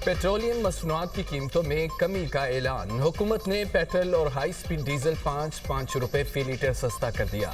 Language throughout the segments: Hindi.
पेट्रोलियम मसनूआत की कीमतों में कमी का ऐलान। हुकूमत ने पेट्रोल और हाई स्पीड डीजल 5 रुपए फी लीटर सस्ता कर दिया।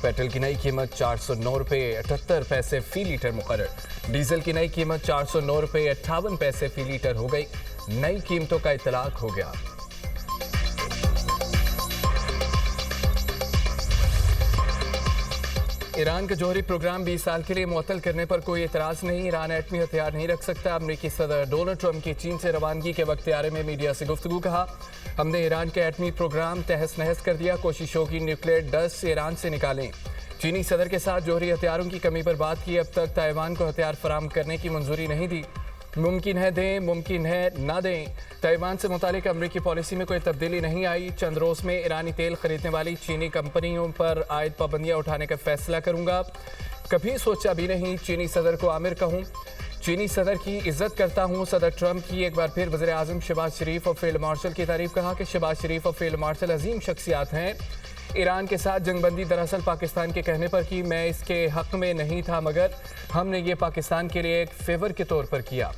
पेट्रोल की नई कीमत 409 रुपए 78 पैसे फी लीटर मुकर्रर। डीजल की नई कीमत 409 रुपए 58 पैसे फी लीटर हो गई। नई कीमतों का इतलाक हो गया। ईरान का जौहरी प्रोग्राम 20 साल के लिए मुअत्तल करने पर कोई एतराज़ नहीं। ईरान एटमी हथियार नहीं रख सकता। अमरीकी सदर डोनाल्ड ट्रंप की चीन से रवानगी के वक्त यारे में मीडिया से गुफ्तगू। कहा, हमने ईरान के एटमी प्रोग्राम तहस नहस कर दिया। कोशिश होगी न्यूक्लियर डस्ट ईरान से निकालें। चीनी सदर के साथ जौहरी हथियारों की कमी पर बात की। अब तक ताइवान को हथियार फराहम करने की मंजूरी नहीं दी। मुमकिन है दें, मुमकिन है ना दें। ताइवान से मुतालिक अमरीकी पॉलिसी में कोई तब्दीली नहीं आई। चंद रोज में ईरानी तेल खरीदने वाली चीनी कंपनियों पर आयद पाबंदियां उठाने का फैसला करूंगा। कभी सोचा भी नहीं चीनी सदर को आमिर कहूं। चीनी सदर की इज्जत करता हूं। सदर ट्रंप की एक बार फिर वज़ीर आज़म शहबाज शरीफ और फील्ड मार्शल की तारीफ। कहा कि शहबाज शरीफ और फील्ड मार्शल अजीम शख्सियात हैं। ईरान के साथ जंगबंदी दरअसल पाकिस्तान के कहने पर की। मैं इसके हक में नहीं था, मगर हमने ये पाकिस्तान के लिए एक फेवर के तौर पर किया।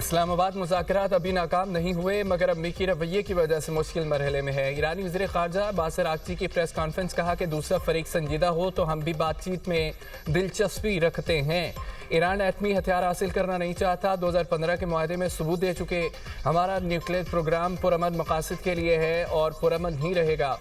इस्लामाबाद मुज़ाकरात अभी नाकाम नहीं हुए, मगर अमरीकी रवैये की वजह से मुश्किल मरहले में है। ईरानी वज़ीर ख़ारजा बासिर आगची की प्रेस कॉन्फ्रेंस। कहा कि दूसरा फरीक संजीदा हो तो हम भी बातचीत में दिलचस्पी रखते हैं। ईरान एटमी हथियार हासिल करना नहीं चाहता। 2015 के मुआहदे में सबूत दे चुके। हमारा न्यूक्लियर प्रोग्राम पुरअमन मकासद के लिए है और पुरअमन ही रहेगा।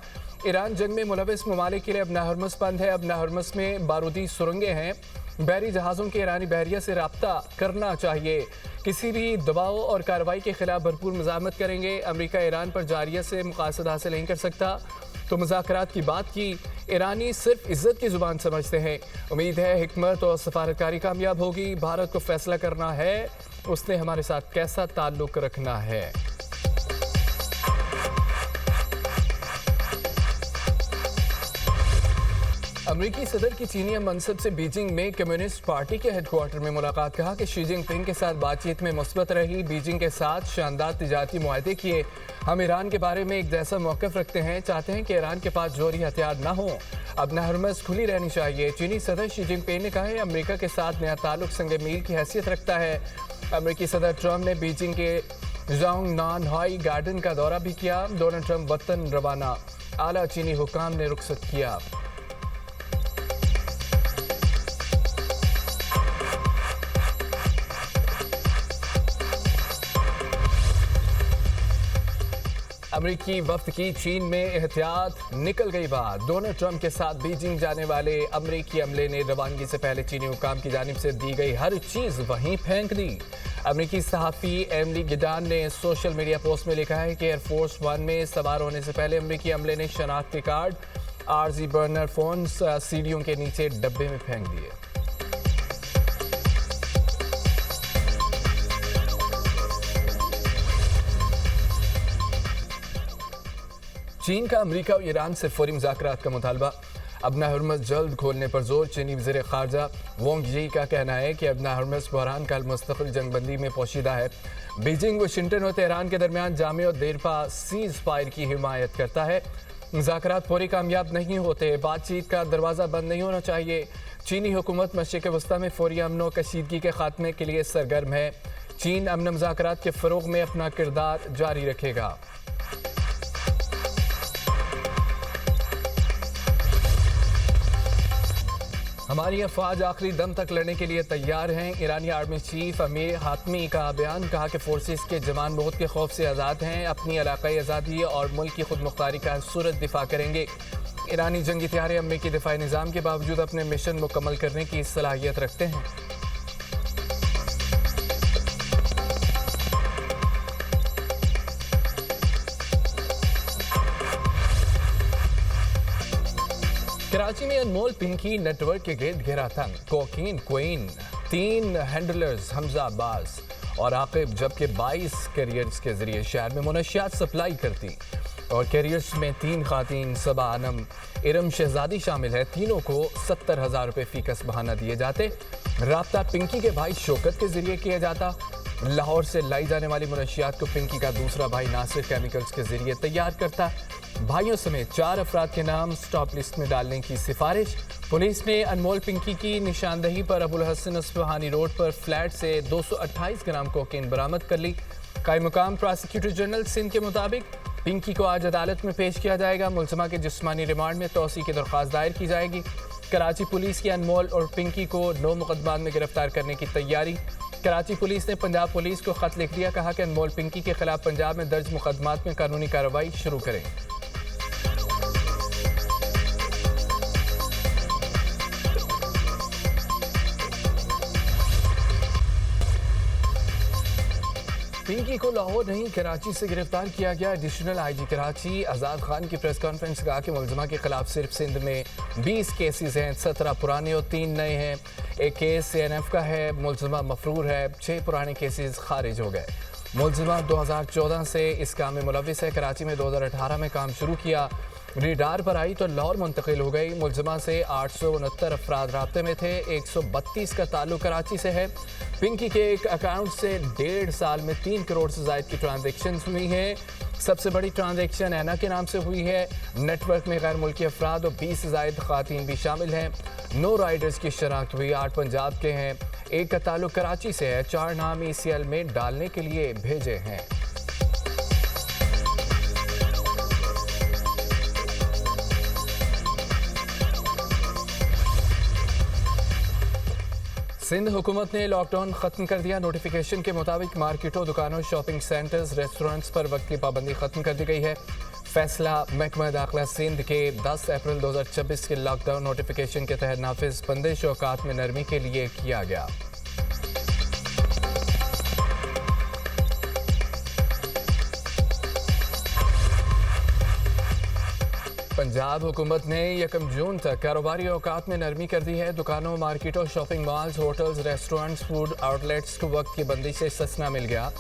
ईरान जंग में मुलविस ममालिक के लिए अब हरमुज़ बंद है। अब हरमुज़ में बारूदी सुरंगें हैं। बहरी जहाज़ों के ईरानी बहरिया से रब्ता करना चाहिए। किसी भी दबाव और कार्रवाई के खिलाफ भरपूर मज़ामत करेंगे। अमेरिका ईरान पर जारियत से मकासद हासिल नहीं कर सकता तो मुज़ाकरात की बात की। ईरानी सिर्फ इज्जत की ज़ुबान समझते हैं। उम्मीद है हिकमत और सफारतकारी कामयाब होगी। भारत को फैसला करना है उसने हमारे साथ कैसा ताल्लुक रखना है। अमरीकी सदर की चीनी मनसब से बीजिंग में कम्युनिस्ट पार्टी के हेडक्वार्टर में मुलाकात। कहा कि शी जिनपिंग के साथ बातचीत में मुस्बत रही। बीजिंग के साथ शानदार तिजारती मुआहदे किए। हम ईरान के बारे में एक जैसा मौक़िफ़ रखते हैं। चाहते हैं कि ईरान के पास जौहरी हथियार ना हो। अब हरमुज़ खुली रहनी चाहिए। चीनी सदर शी जिनपिंग ने कहा है अमरीका के साथ नया ताल्लुक संग मील की हैसियत रखता है। अमरीकी सदर ट्रंप ने बीजिंग के ज़ोंगनानहाई गार्डन का दौरा भी किया। डोनाल्ड ट्रंप वतन रवाना। आला चीनी हुकाम ने रुखसत किया। अमरीकी वफ्द की चीन में एहतियात निकल गई बात। डोनाल्ड ट्रंप के साथ बीजिंग जाने वाले अमरीकी अमले ने रवानगी से पहले चीनी हुकाम की जानिब से दी गई हर चीज़ वहीं फेंक दी। अमरीकी सहाफ़ी एमिली गिडान ने सोशल मीडिया पोस्ट में लिखा है कि एयरफोर्स वन में सवार होने से पहले अमरीकी अमले ने शनाख्ती कार्ड, आरजी बर्नर फोन सीढ़ियों के नीचे डब्बे में फेंक दिए। चीन का अमरीका और ईरान से फौरी मुज़ाकरात का मुतालबा। अब हरमुज़ जल्द खोलने पर जोर। चीनी वज़ीर ख़ारजा वोंग यी का कहना है कि अब हरमुज़ बहरान का मुस्तक़िल जंगबंदी में पोशीदा है। बीजिंग वाशिंगटन और तेहरान के दरमियान जामे और देरपा सीज़ फायर की हिमायत करता है। मुज़ाकरात फौरी कामयाब नहीं होते। बातचीत का दरवाज़ा बंद नहीं होना चाहिए। चीनी हुकूमत मशरिक़ वस्ता में फौरी अमन व कशीदगी के खात्मे के लिए सरगर्म है। चीन अमन मुज़ाकरात के फ़रोग़ में अपना किरदार जारी रखेगा। हमारी अफवाज आखिरी दम तक लड़ने के लिए तैयार हैं। ईरानी आर्मी चीफ अमीर हातमी का बयान। कहा कि फोर्सेस के जवान मौत के खौफ से आज़ाद हैं। अपनी इलाक़ाई आज़ादी और मुल्क की खुद मुख्तारी का सूरत दिफा करेंगे। ईरानी जंगी हथियार अमरीकी दिफाई निज़ाम के बावजूद अपने मिशन मुकम्मल करने की सलाहियत रखते हैं। कराची में अनमोल पिंकी नेटवर्क के गिर्द घेरा तंग। Cocaine queen 3 handlers Hamza Abbas और आकिब, जबकि 22 कैरियर्स के जरिए शहर में मुनशियात सप्लाई करती। और कैरियर्स में 3 खातीन सबा आनम इरम शहजादी शामिल है। तीनों को 70,000 रुपये फीकस बहाना दिए जाते। राब्ता पिंकी के भाई शौकत के जरिए किया जाता। लाहौर से लाई जाने वाली मुनशियात को पिंकी का दूसरा भाई नासिर केमिकल्स के जरिए तैयार करता। भाइयों समेत 4 अफराद के नाम स्टॉप लिस्ट में डालने की सिफारिश। पुलिस ने अनमोल पिंकी की निशानदही पर अबुल हसन अस्फहानी रोड पर फ्लैट से 228 ग्राम कोकेन बरामद कर ली। कायम मुकाम प्रोसिक्यूटर जनरल सिंध के मुताबिक पिंकी को आज अदालत में पेश किया जाएगा। मुलजमा के जिस्मानी रिमांड में तौसी की दरख्वास्त दायर की जाएगी। कराची पुलिस की अनमोल और पिंकी को 9 मुकदमात में गिरफ्तार करने की तैयारी। कराची पुलिस ने पंजाब पुलिस को खत लिख दिया, कहा कि अनमोल पिंकी के खिलाफ पंजाब में दर्ज मुकदमात में कानूनी कार्रवाई शुरू करें। पिंकी को लाहौर नहीं कराची से गिरफ्तार किया गया। एडिशनल आईजी कराची आज़ाद खान की प्रेस कॉन्फ्रेंस कहा कि मुलजमा के खिलाफ सिर्फ सिंध में 20 केसेस हैं, 17 पुराने और 3 नए हैं। एक केस CNF का है, मुलजमा मफरूर है। 6 पुराने केसेस खारिज हो गए। मुलजमा 2014 से इस काम में मुलविस है। कराची में 2018 में काम शुरू किया, रेडार पर आई तो लाहौर मुंतकिल हो गई। मुलजमा से 869 अफराद राब्ते में थे। 132 का ताल्लुक कराची से है। पिंकी के एक अकाउंट से 1.5 साल में 3 करोड़ से ज़ायद की ट्रांजेक्शन हुई हैं। सबसे बड़ी ट्रांजेक्शन ऐना के नाम से हुई है। नेटवर्क में गैर मुल्की अफराद और 20 से ज़ायद खातीन भी शामिल हैं। 9 राइडर्स की शनाख्त हुई, 8 पंजाब के हैं। एक का ताल्लुक कराची से है। 4 नाम ECL में डालने के लिए भेजे हैं। सिंध हुकूमत ने लॉकडाउन खत्म कर दिया। नोटिफिकेशन के मुताबिक मार्केटों, दुकानों, शॉपिंग सेंटर्स, रेस्टोरेंट्स पर वक्त की पाबंदी खत्म कर दी गई है। फैसला महकमा दाखिला सिंध के 10 अप्रैल 2026 के लॉकडाउन नोटिफिकेशन के तहत नाफिज बंदिश औकात में नरमी के लिए किया गया। पंजाब हुकूमत ने 1 जून तक कारोबारी औकात में नरमी कर दी है। दुकानों, मार्केटों, shopping malls, hotels, restaurants, food outlets को वक्त की बंदी से इस्तिस्ना मिल गया।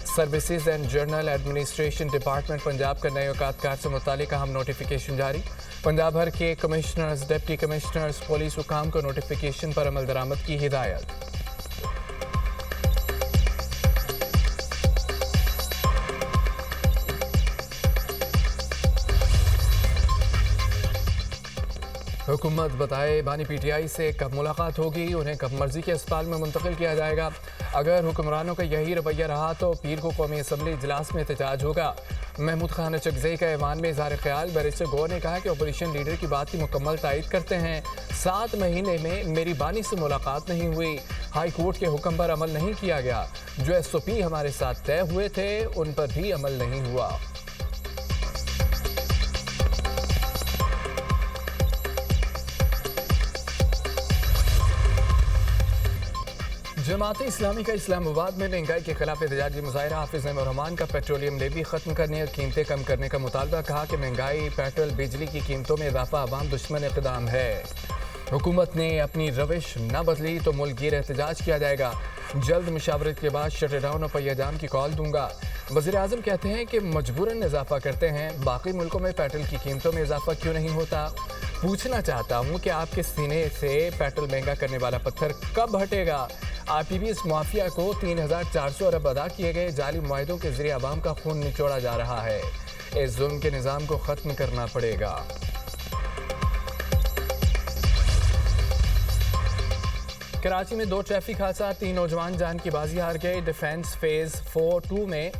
Services and general administration department Punjab का नए औकातकार से मुतालिक अहम नोटिफिकेशन जारी। पंजाब भर के कमिश्नर्स, डिप्टी कमिश्नर्स, पुलिस हुकाम को नोटिफिकेशन पर अमल दरामद की हिदायत। हुकूमत बताए बानी PTI से कब मुलाकात होगी, उन्हें कब मर्जी के अस्पताल में मुंतकिल किया जाएगा। अगर हुक्मरानों का यही रवैया रहा तो पीर को कौमी असम्बली इजलास में एहतजाज होगा। महमूद खान चकजई का ऐवान में इज़हार ख्याल। बैरिस्टर गौर ने कहा कि अपोजिशन लीडर की बात की मुकम्मल तायद करते हैं। 7 महीने में मेरी बानी से मुलाकात नहीं हुई, हाई कोर्ट के हुक्म पर अमल नहीं किया गया, जो SOP हमारे साथ तय हुए थे उन पर भी अमल नहीं हुआ। जमात इस्लामी का इस्लामाबाद में महंगाई के खिलाफ एहतजाजी मुजाहरा। हाफिज नईमुर रहमान का पेट्रोलियम लेवी खत्म करने और कीमतें कम करने का मुतालबा। कहा कि महंगाई, पेट्रोल, बिजली की कीमतों में इजाफा अवाम दुश्मन इक़दाम है। हुकूमत ने अपनी रविश न बदली तो मुल्क गिर एहतजाज किया जाएगा। जल्द मुशावरत के बाद शटर डाउन और पहिया जाम की कॉल दूंगा। वज़ीर आज़म कहते हैं कि मजबूरन इजाफा करते हैं, बाकी मुल्कों में पेट्रोल की कीमतों में इजाफा क्यों नहीं होता। पूछना चाहता हूँ कि आपके सीने से पेट्रोल महंगा करने वाला पत्थर कब हटेगा। RPBS माफिया को 3,400 अरब अदा किए गए जाली मुआहिदों के जरिए आवाम का खून निचोड़ा जा रहा है। इस जुल्म के निज़ाम को ख़त्म करना पड़ेगा। कराची में 2 ट्रैफिक हादसा, 3 नौजवान जान की बाजी हार गए। डिफेंस फेज 4-2 में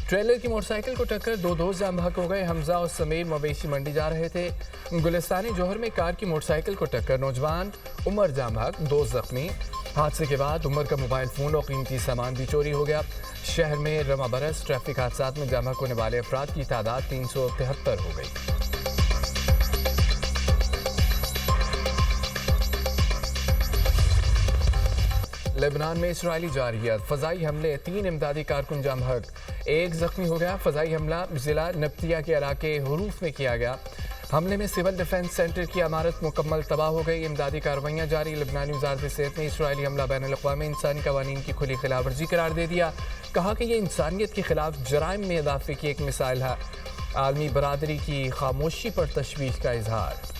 ट्रेलर की मोटरसाइकिल को टक्कर, 2 दोस्त जाम बहक हो गए। हमजा और समीर मवेशी मंडी जा रहे थे। गुलिस्तानी जौहर में कार की मोटरसाइकिल को टक्कर, नौजवान उमर जाम बहक, 2 जख्मी। हादसे के बाद उमर का मोबाइल फ़ोन और कीमती सामान भी चोरी हो गया। शहर में रमा बरस ट्रैफिक हादसा में जाम बहक होने वाले अफराद की तादाद 373 हो गई। लेबनान में इसराइली जारहियत, फ़ज़ाई हमले, 3 इमदादी कारकुन जाम बहक, 1 जख्मी हो गया। फ़ज़ाई हमला ज़िला नब्तिया के इलाके हुरूफ में किया गया। हमले में सिविल डिफेंस सेंटर की इमारत मुकम्मल तबाह हो गई। इमदादी कार्रवाइयाँ जारी। लेबनानी वज़ारत सेहत ने इसराइली हमला बैनुल-अक़वामी इंसानी कवानीन की खुली खिलाफवर्जी करार दे दिया। कहा कि यह इंसानियत के खिलाफ जराइम में इजाफे की एक मिसाल है। आलमी बरादरी की खामोशी पर तशवीश का इजहार।